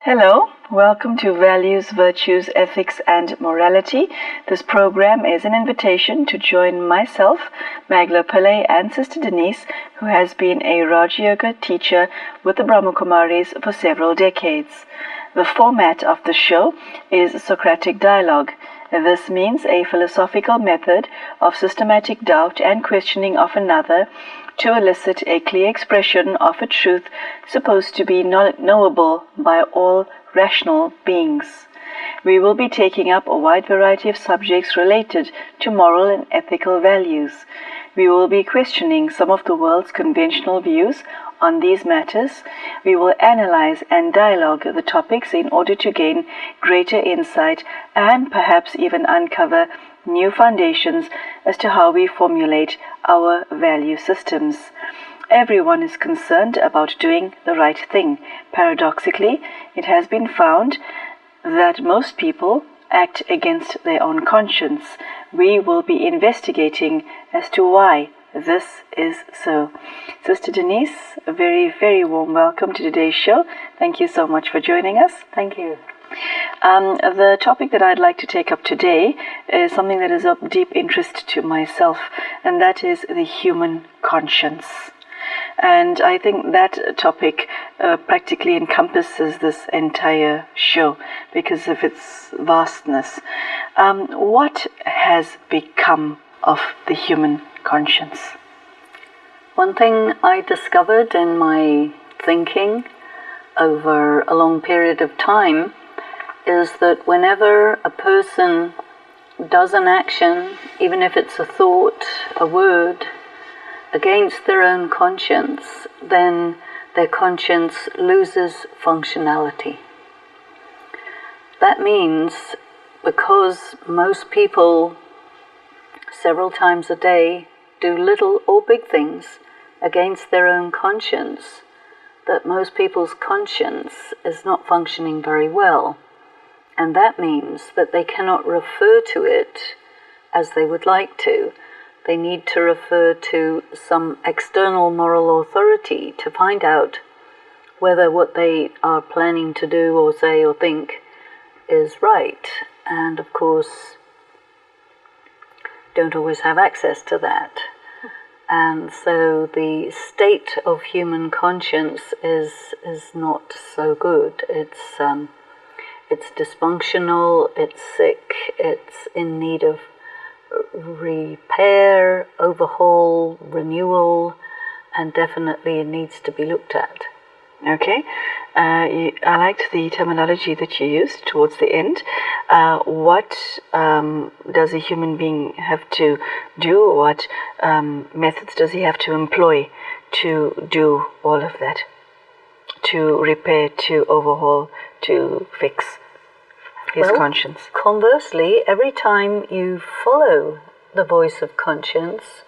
Hello, welcome to Values, Virtues, Ethics and Morality. This program is an invitation to join myself, Mangela, Pillay and Sister Denise, who has been a Rajyoga teacher with the Brahma Kumaris for several decades. The format of the show is Socratic dialogue. This means a philosophical method of systematic doubt and questioning of another to elicit a clear expression of a truth supposed to be knowable by all rational beings. We will be taking up a wide variety of subjects related to moral and ethical values. We will be questioning some of the world's conventional views on these matters. We will analyze and dialogue the topics in order to gain greater insight and perhaps even uncover new foundations as to how we formulate our value systems. Everyone is concerned about doing the right thing. Paradoxically, it has been found that most people act against their own conscience. We will be investigating as to why this is so. Sister Denise, a very, very warm welcome to today's show. Thank you so much for joining us. Thank you. The topic that I'd like to take up today is something that is of deep interest to myself, and that is the human conscience. And I think that topic practically encompasses this entire show because of its vastness. What has become of the human conscience? One thing I discovered in my thinking over a long period of time is that whenever a person does an action, even if it's a thought, a word, against their own conscience, then their conscience loses functionality. That means because most people several times a day do little or big things against their own conscience, that most people's conscience is not functioning very well. And that means that they cannot refer to it as they would like to. They need to refer to some external moral authority to find out whether what they are planning to do or say or think is right. And of course, don't always have access to that. And so the state of human conscience is not so good. It's dysfunctional, it's sick, it's in need of repair, overhaul, renewal, and definitely it needs to be looked at. Okay, I liked the terminology that you used towards the end. What does a human being have to do? What methods does he have to employ to do all of that? To repair, to overhaul, to fix his conscience? Conversely, every time you follow the voice of conscience,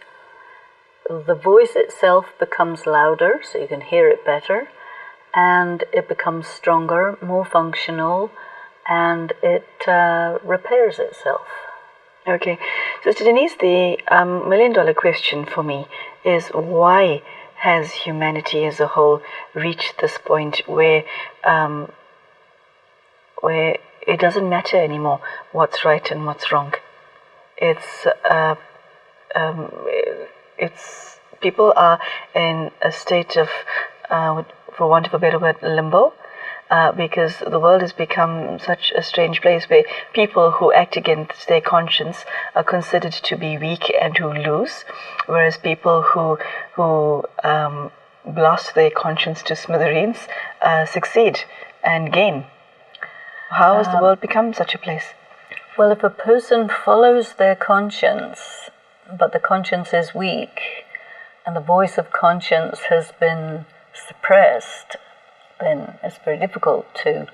the voice itself becomes louder, so you can hear it better, and it becomes stronger, more functional, and it repairs itself. Okay. Sister Denise, the million-dollar question for me is why has humanity as a whole reached this point where it doesn't matter anymore what's right and what's wrong? It's people are in a state of, for want of a better word, limbo, because the world has become such a strange place where people who act against their conscience are considered to be weak and who lose, whereas people who blast their conscience to smithereens succeed and gain. How has the world become such a place? Well, if a person follows their conscience, but the conscience is weak, and the voice of conscience has been suppressed, then it's very difficult to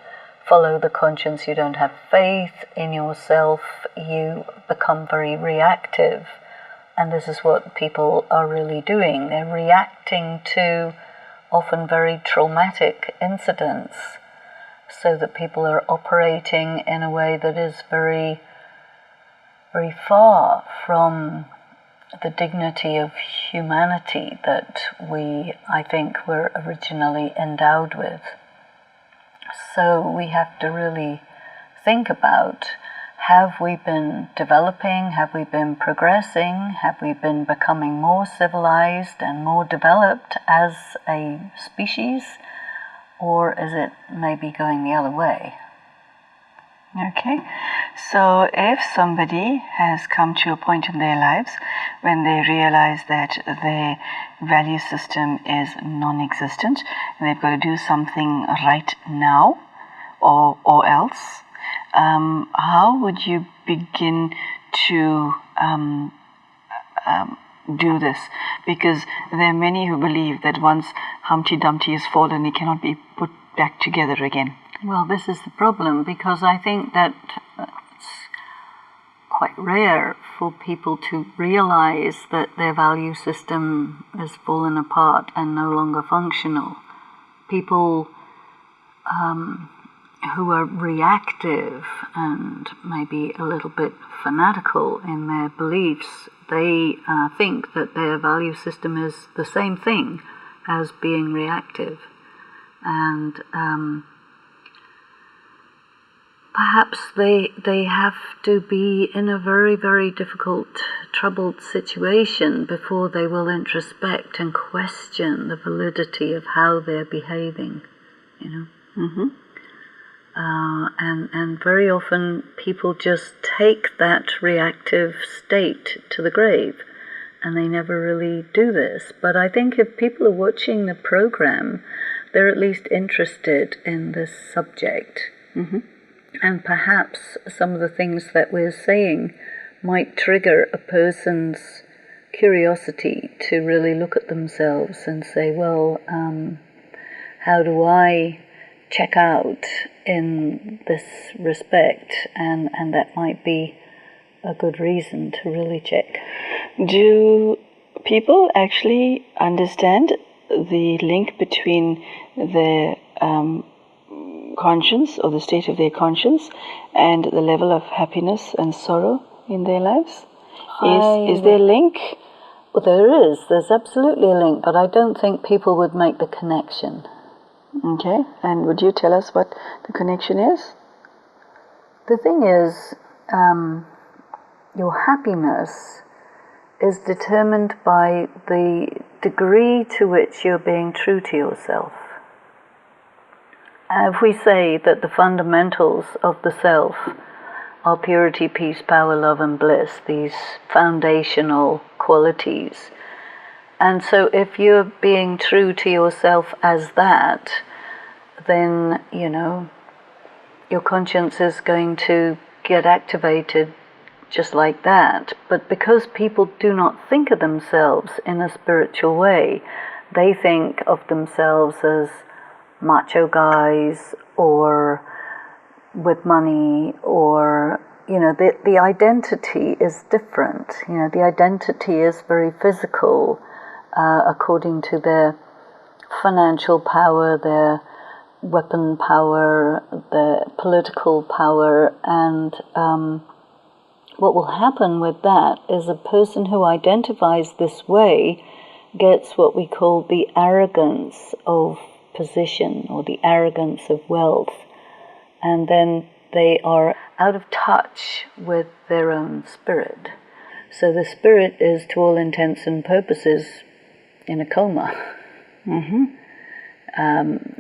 follow the conscience. You don't have faith in yourself. You become very reactive. And this is what people are really doing. They're reacting to often very traumatic incidents, so that people are operating in a way that is very, very far from the dignity of humanity that I think, were originally endowed with. So we have to really think about, have we been developing, have we been progressing, have we been becoming more civilized and more developed as a species, or is it maybe going the other way? Okay, so if somebody has come to a point in their lives when they realize that their value system is non-existent and they've got to do something right now or else, how would you begin to do this? Because there are many who believe that once Humpty Dumpty is fallen, he cannot be put back together again. Well, this is the problem, because I think that it's quite rare for people to realize that their value system has fallen apart and no longer functional. People who are reactive and maybe a little bit fanatical in their beliefs, they think that their value system is the same thing as being reactive. And perhaps they have to be in a very, very difficult, troubled situation before they will introspect and question the validity of how they're behaving, you know. Mm-hmm. And very often people just take that reactive state to the grave, and they never really do this. But I think if people are watching the program, they're at least interested in this subject. Mm-hmm. And perhaps some of the things that we're saying might trigger a person's curiosity to really look at themselves and say, well, how do I check out in this respect? And that might be a good reason to really check. Do people actually understand the link between the conscience, or the state of their conscience, and the level of happiness and sorrow in their lives? Is there a link? Well, there is. There's absolutely a link, but I don't think people would make the connection. Okay, and would you tell us what the connection is? The thing is, your happiness is determined by the degree to which you're being true to yourself. If we say that the fundamentals of the self are purity, peace, power, love, and bliss, these foundational qualities, and so if you're being true to yourself as that, then, you know, your conscience is going to get activated just like that. But because people do not think of themselves in a spiritual way, they think of themselves as macho guys, or with money, or, you know, the identity is different. You know, the identity is very physical, according to their financial power, their weapon power, their political power, and what will happen with that is a person who identifies this way gets what we call the arrogance of position, or the arrogance of wealth, and then they are out of touch with their own spirit. So the spirit is, to all intents and purposes, in a coma. Mm-hmm.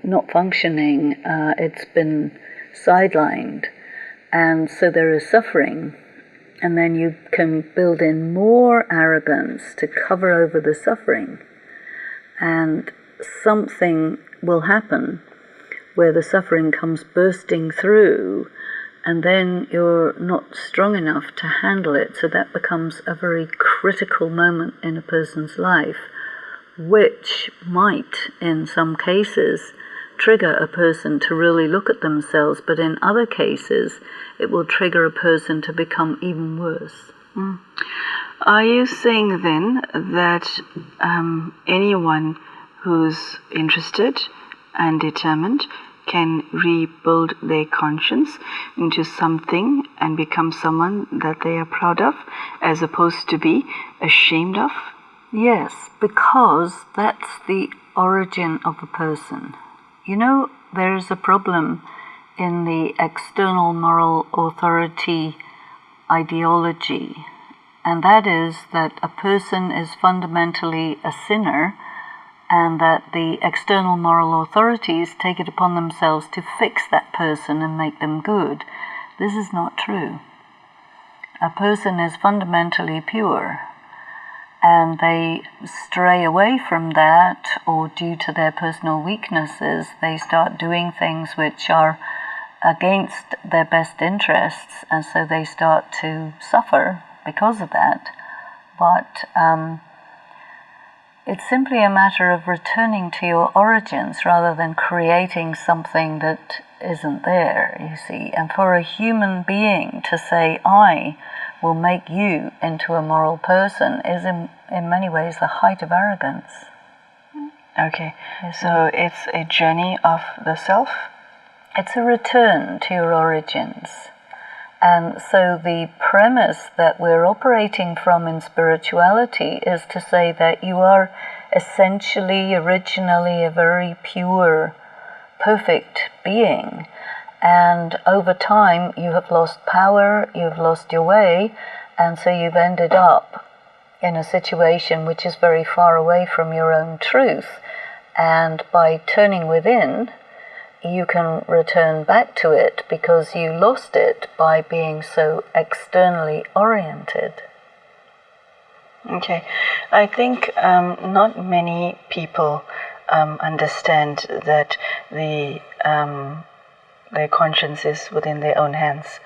Not functioning. It's been sidelined, and so there is suffering. And then you can build in more arrogance to cover over the suffering, and something will happen where the suffering comes bursting through, and then you're not strong enough to handle it. So that becomes a very critical moment in a person's life, which might, in some cases, trigger a person to really look at themselves, but in other cases, it will trigger a person to become even worse. Are you saying then that anyone who's interested and determined can rebuild their conscience into something and become someone that they are proud of, as opposed to be ashamed of? Yes, because that's the origin of a person. You know, there is a problem in the external moral authority ideology, and that is that a person is fundamentally a sinner, and that the external moral authorities take it upon themselves to fix that person and make them good. This is not true. A person is fundamentally pure, and they stray away from that, or due to their personal weaknesses, they start doing things which are against their best interests, and so they start to suffer because of that. But it's simply a matter of returning to your origins rather than creating something that isn't there, you see. And for a human being to say, I will make you into a moral person, is in many ways the height of arrogance. Okay, so it's a journey of the self? It's a return to your origins. And so the premise that we're operating from in spirituality is to say that you are essentially, originally a very pure, perfect being. And over time you have lost power, you've lost your way, and so you've ended up in a situation which is very far away from your own truth. And by turning within, you can return back to it because you lost it by being so externally oriented. Okay, I think not many people understand that their conscience is within their own hands,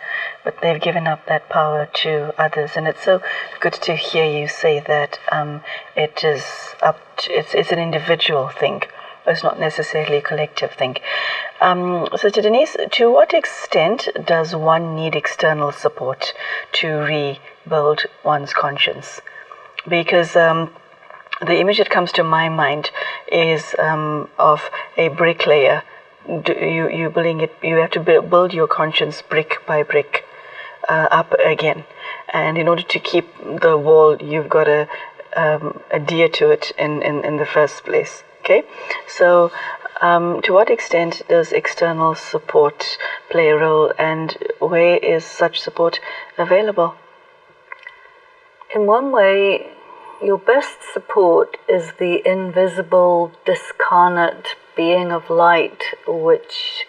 but they've given up that power to others, and it's so good to hear you say that it is it's an individual thing. It's not necessarily a collective thing. Sister Denise, to what extent does one need external support to rebuild one's conscience? Because the image that comes to my mind is of a bricklayer. You building it. You have to build your conscience brick by brick up again, and in order to keep the wall, you've got to adhere to it in the first place. Okay, so to what extent does external support play a role, and where is such support available? In one way, your best support is the invisible, discarnate being of light, which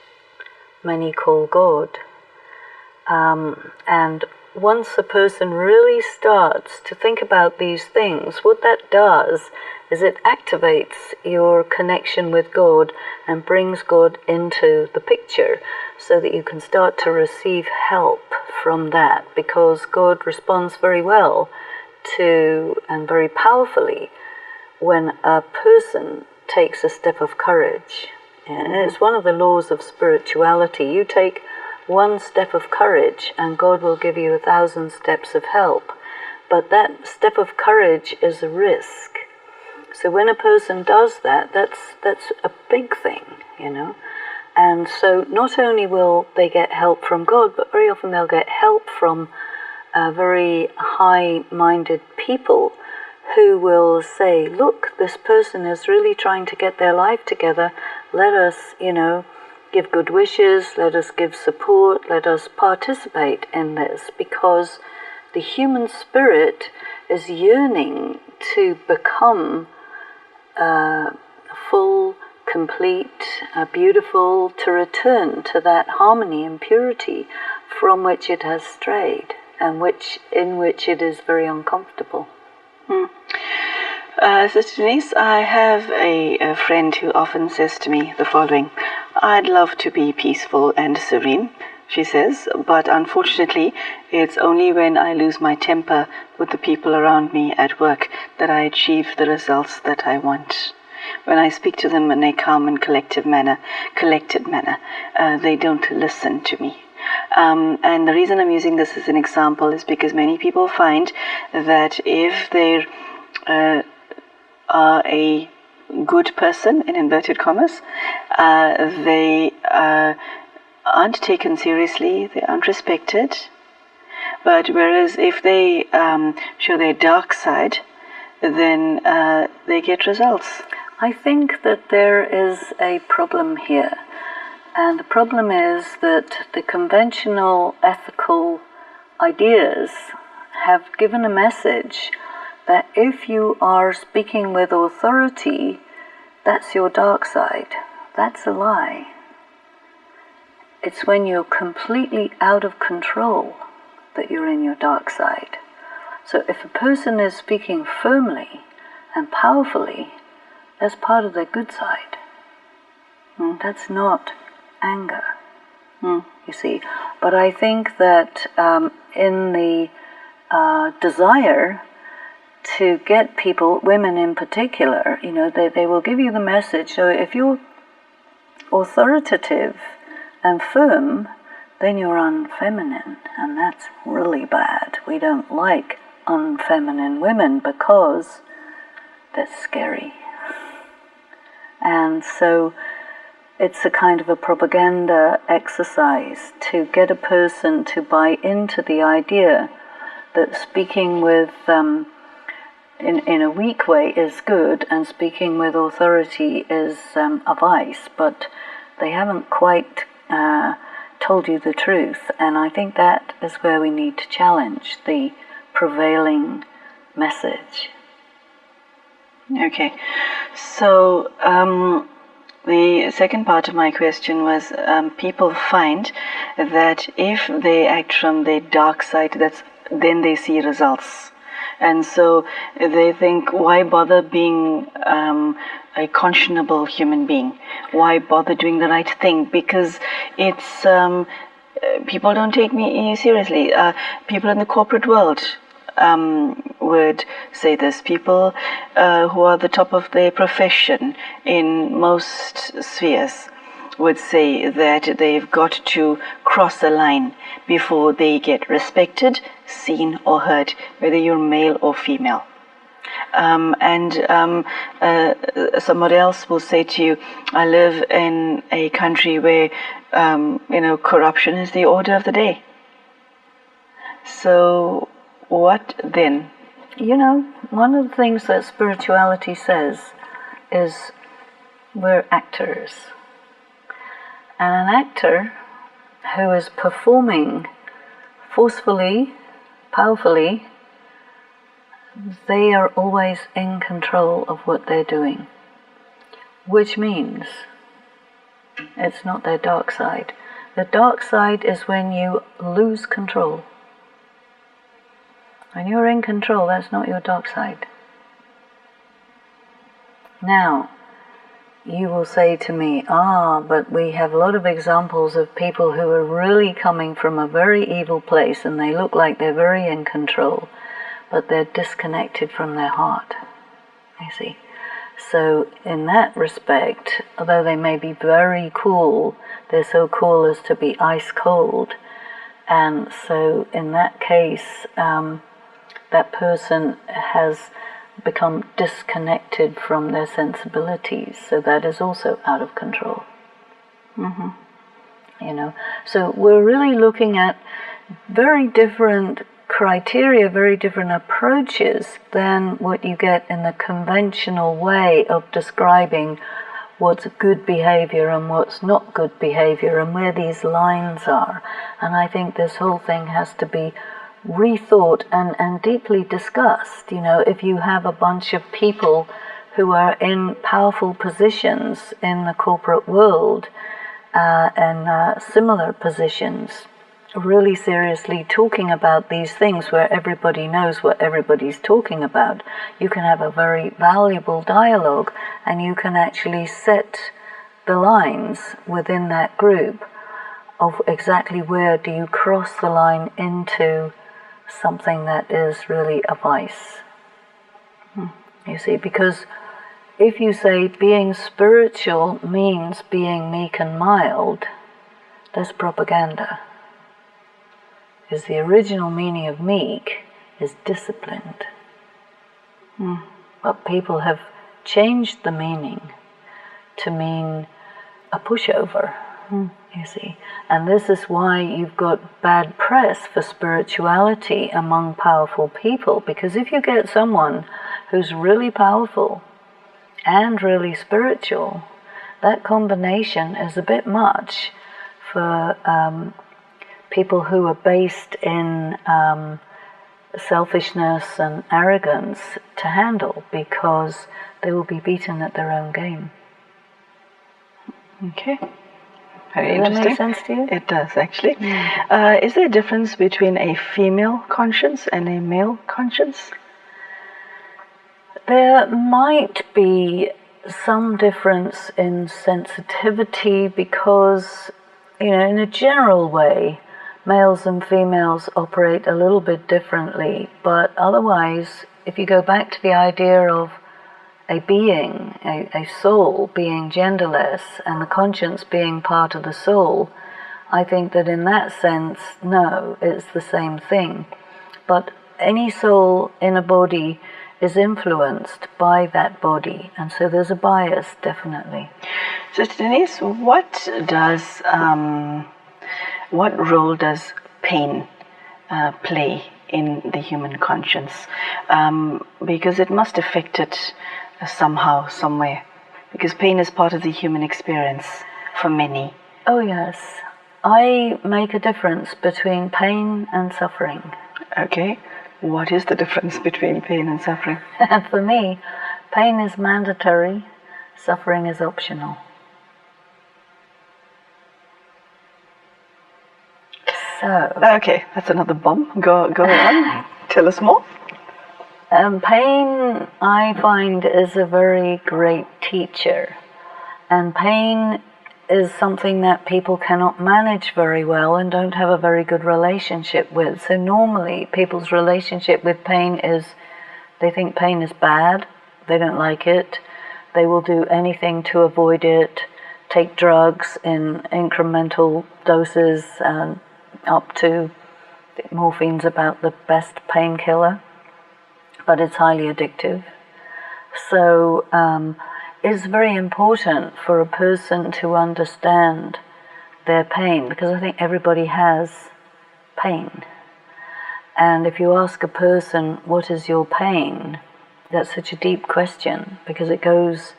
many call God. And once a person really starts to think about these things, what that does is it activates your connection with God and brings God into the picture so that you can start to receive help from that, because God responds very well to, and very powerfully, when a person takes a step of courage. And it's one of the laws of spirituality. You take one step of courage and God will give you 1,000 steps of help. But that step of courage is a risk. So when a person does that, that's a big thing, you know. And so not only will they get help from God, but very often they'll get help from very high-minded people who will say, look, this person is really trying to get their life together. Let us, you know, give good wishes, let us give support, let us participate in this, because the human spirit is yearning to become full, complete, beautiful, to return to that harmony and purity from which it has strayed, and in which it is very uncomfortable. Sister Denise, I have a friend who often says to me the following: I'd love to be peaceful and serene, she says, but unfortunately, it's only when I lose my temper with the people around me at work that I achieve the results that I want. When I speak to them in a calm and collected manner, they don't listen to me. And the reason I'm using this as an example is because many people find that if they are a good person, in inverted commas, they aren't taken seriously, they aren't respected. But whereas if they show their dark side, then they get results. I think that there is a problem here. And the problem is that the conventional ethical ideas have given a message that if you are speaking with authority, that's your dark side. That's a lie. It's when you're completely out of control that you're in your dark side. So if a person is speaking firmly and powerfully, that's part of their good side. That's not anger, you see. But I think that in the desire to get people, women in particular, they will give you the message. So if you're authoritative and firm, then you're unfeminine, and that's really bad. We don't like unfeminine women because they're scary. And so it's a kind of a propaganda exercise to get a person to buy into the idea that speaking with in a weak way is good and speaking with authority is a vice, but they haven't quite told you the truth. And I think that is where we need to challenge the prevailing message. Okay, so the second part of my question was people find that if they act from their dark side, then they see results. And so they think, why bother being a conscionable human being? Why bother doing the right thing? Because it's people don't take me seriously. People in the corporate world would say this. People who are the top of their profession in most spheres would say that they've got to cross a line before they get respected, seen or heard, whether you're male or female. Somebody else will say to you, I live in a country where corruption is the order of the day. So what then? One of the things that spirituality says is we're actors. And an actor who is performing forcefully, powerfully, they are always in control of what they're doing. Which means it's not their dark side. The dark side is when you lose control. When you're in control, that's not your dark side. Now, you will say to me, but we have a lot of examples of people who are really coming from a very evil place and they look like they're very in control, but they're disconnected from their heart, you see. So in that respect, although they may be very cool, they're so cool as to be ice cold. And so in that case, that person has become disconnected from their sensibilities, so that is also out of control. So we're really looking at very different criteria, very different approaches than what you get in the conventional way of describing what's good behavior and what's not good behavior and where these lines are. And I think this whole thing has to be rethought and deeply discussed. If you have a bunch of people who are in powerful positions in the corporate world and similar positions, really seriously talking about these things where everybody knows what everybody's talking about, you can have a very valuable dialogue and you can actually set the lines within that group of exactly where do you cross the line into something that is really a vice. You see, because if you say being spiritual means being meek and mild, that's propaganda. Because the original meaning of meek is disciplined. But people have changed the meaning to mean a pushover, you see. And this is why you've got bad press for spirituality among powerful people, because if you get someone who's really powerful and really spiritual, that combination is a bit much for people who are based in selfishness and arrogance to handle, because they will be beaten at their own game. Okay. Very Does interesting. that make sense to you? It does, actually. Is there a difference between a female conscience and a male conscience? There might be some difference in sensitivity because, in a general way, males and females operate a little bit differently, but otherwise, if you go back to the idea of a being, a soul being genderless, and the conscience being part of the soul, I think that in that sense, no, it's the same thing. But any soul in a body is influenced by that body, and so there's a bias, definitely. Sister Denise, what role does pain play in the human conscience? Because it must affect it somehow, somewhere. Because pain is part of the human experience for many. Oh yes, I make a difference between pain and suffering. Okay, what is the difference between pain and suffering? And for me, pain is mandatory, suffering is optional. So, okay, that's another bomb. Go on. Tell us more. Pain, I find, is a very great teacher. And pain is something that people cannot manage very well and don't have a very good relationship with. So normally, people's relationship with pain is, they think pain is bad, they don't like it, they will do anything to avoid it, take drugs in incremental doses, up to morphine's about the best painkiller, but it's highly addictive. So it's very important for a person to understand their pain, because I think everybody has pain. And if you ask a person, what is your pain? That's such a deep question, because it goes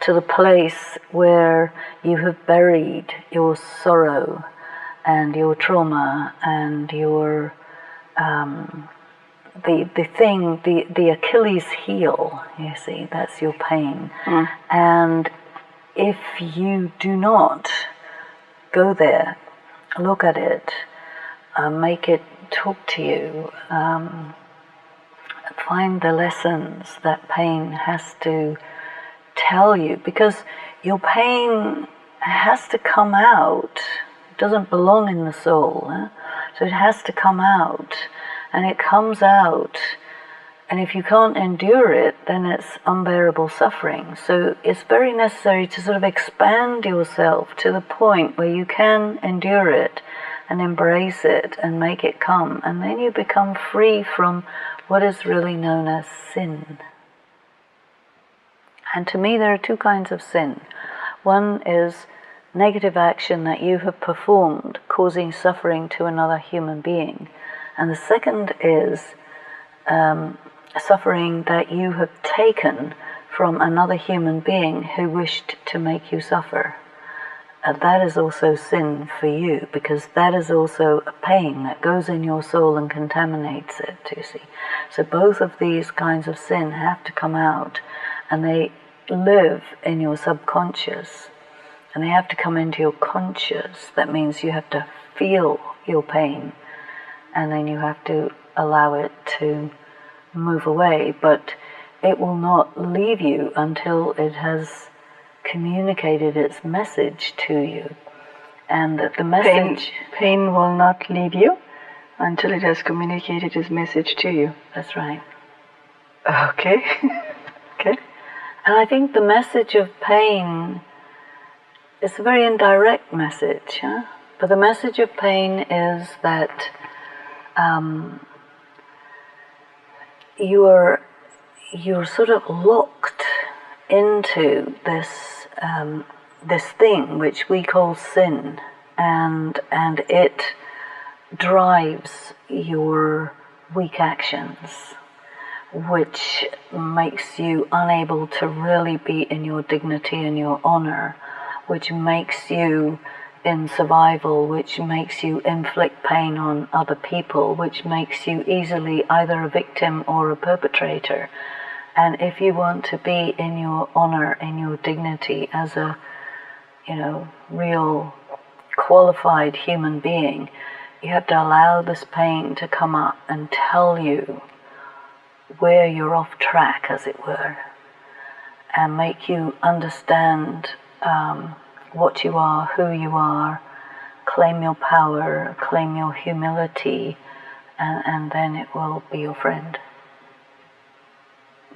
to the place where you have buried your sorrow and your trauma and your the Achilles heel, you see, that's your pain. And if you do not go there, look at it, make it talk to you, find the lessons that pain has to tell you, because your pain has to come out. It doesn't belong in the soul, so it has to come out. And it comes out, and if you can't endure it, then it's unbearable suffering. So it's very necessary to sort of expand yourself to the point where you can endure it and embrace it and make it come. And then you become free from what is really known as sin. And to me, there are two kinds of sin. One is negative action that you have performed, causing suffering to another human being. And the second is suffering that you have taken from another human being who wished to make you suffer. That is also sin for you, because that is also a pain that goes in your soul and contaminates it, you see. So both of these kinds of sin have to come out, and they live in your subconscious, and they have to come into your conscious. That means you have to feel your pain, and then you have to allow it to move away, but it will not leave you until it has communicated its message to you. and that the message... Pain will not leave you until it has communicated its message to you. That's right. Okay. Okay. And I think the message of pain is a very indirect message, huh? But the message of pain is that you're sort of locked into this thing which we call sin, and it drives your weak actions, which makes you unable to really be in your dignity and your honor, which makes you in survival, which makes you inflict pain on other people, which makes you easily either a victim or a perpetrator. And if you want to be in your honor, in your dignity as a, real qualified human being, you have to allow this pain to come up and tell you where you're off track, as it were, and make you understand what you are, who you are, claim your power, claim your humility, and then it will be your friend.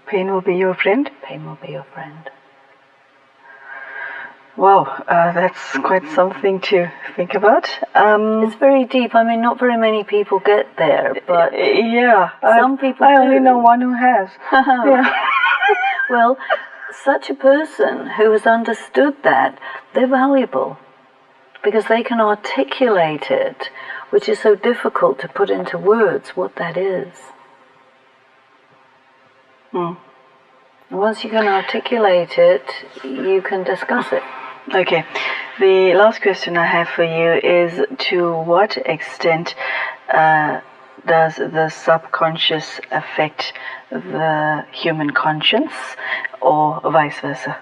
Pain will be your friend? Pain will be your friend. Wow, that's quite something to think about. It's very deep. I mean, not very many people get there, but yeah, some people I do. only know one who has. Yeah. Well, such a person who has understood that, they're valuable because they can articulate it, which is so difficult to put into words what that is. Once you can articulate it, you can discuss it. Okay, the last question I have for you is, to what extent does the subconscious affect the human conscience, or vice versa?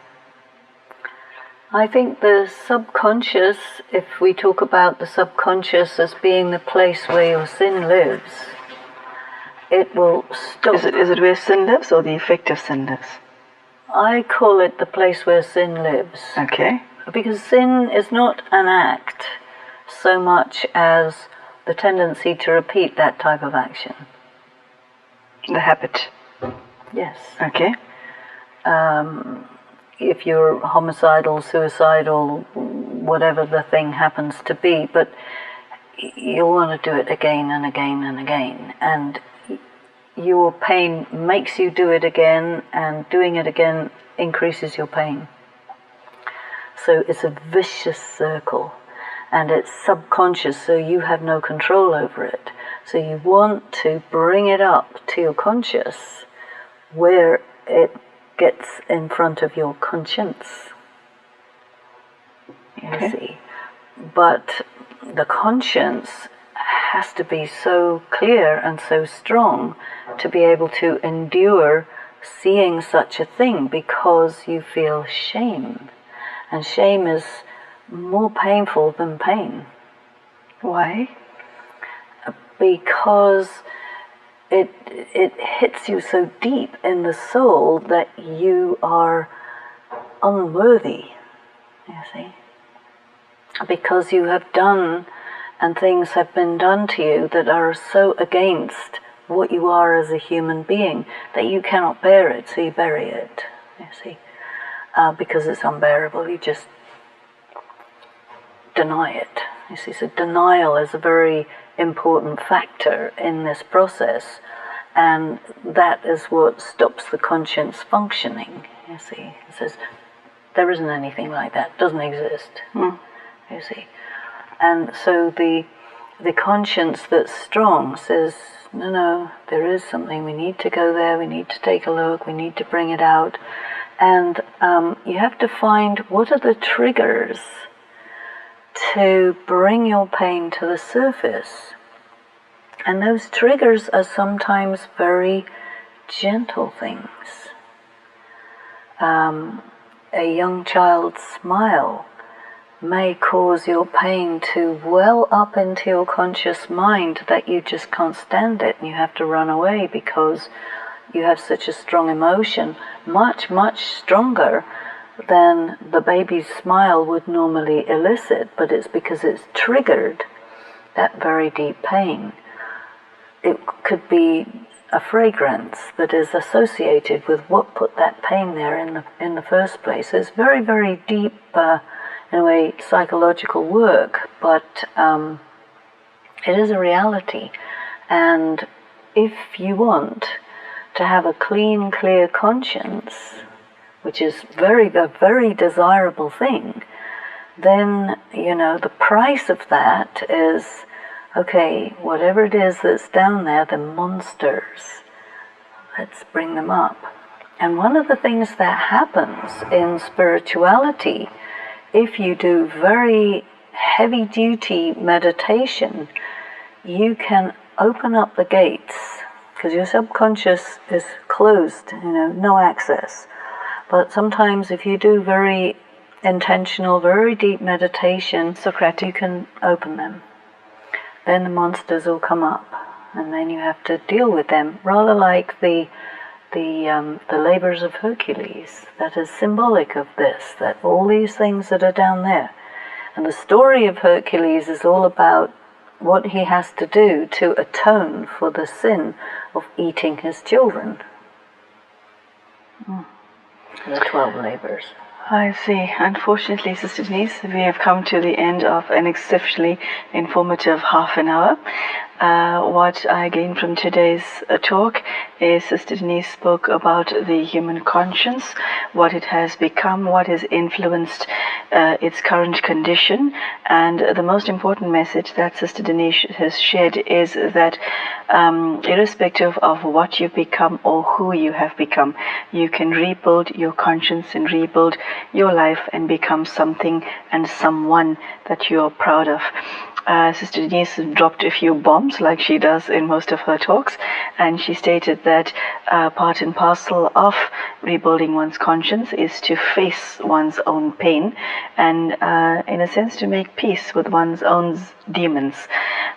I think the subconscious, if we talk about the subconscious as being the place where your sin lives, it will stop. Is it where sin lives, or the effect of sin lives? I call it the place where sin lives. Okay. Because sin is not an act so much as the tendency to repeat that type of action. The habit. Yes. Okay. If you're homicidal, suicidal, whatever the thing happens to be, but you want to do it again and again and again, and your pain makes you do it again, and doing it again increases your pain. So it's a vicious circle, and it's subconscious, so you have no control over it. So you want to bring it up to your conscious, where it gets in front of your conscience. You see. But the conscience has to be so clear and so strong to be able to endure seeing such a thing, because you feel shame. And shame is more painful than pain. Why? Because it hits you so deep in the soul that you are unworthy, you see. Because you have done, and things have been done to you that are so against what you are as a human being that you cannot bear it, so you bury it, you see. Because it's unbearable, you just deny it. You see, so denial is a very important factor in this process, and that is what stops the conscience functioning. You see, it says there isn't anything like that, doesn't exist. You see, and so the conscience that's strong says, no, there is something. We need to go there. We need to take a look. We need to bring it out. And you have to find what are the triggers to bring your pain to the surface. And those triggers are sometimes very gentle things. A young child's smile may cause your pain to well up into your conscious mind that you just can't stand it, and you have to run away because you have such a strong emotion, much, much stronger than the baby's smile would normally elicit, but it's because it's triggered that very deep pain. It could be a fragrance that is associated with what put that pain there in the first place. It's very, very deep, in a way, psychological work, but it is a reality. And if you want to have a clean, clear conscience, which is a very desirable thing, then, the price of that is, okay, whatever it is that's down there, the monsters, let's bring them up. And one of the things that happens in spirituality, if you do very heavy-duty meditation, you can open up the gates, because your subconscious is closed, no access. But sometimes if you do very intentional, very deep meditation, Socratic, you can open them. Then the monsters will come up, and then you have to deal with them, rather like the labors of Hercules. That is symbolic of this, that all these things that are down there. And the story of Hercules is all about what he has to do to atone for the sin of eating his children. The 12 labors. I see. Unfortunately, Sister Denise, we have come to the end of an exceptionally informative half an hour. What I gained from today's talk is Sister Denise spoke about the human conscience, what it has become, what has influenced its current condition, and the most important message that Sister Denise has shared is that irrespective of what you become or who you have become, you can rebuild your conscience and rebuild your life and become something and someone that you're proud of. Sister Denise dropped a few bombs like she does in most of her talks, and she stated that part and parcel of rebuilding one's conscience is to face one's own pain and in a sense to make peace with one's own demons.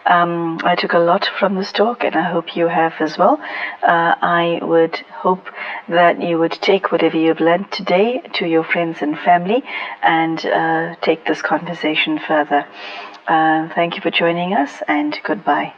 I took a lot from this talk, and I hope you have as well. I would hope that you would take whatever you've learned today to your friends and family and take this conversation further. Thank you for joining us, and goodbye.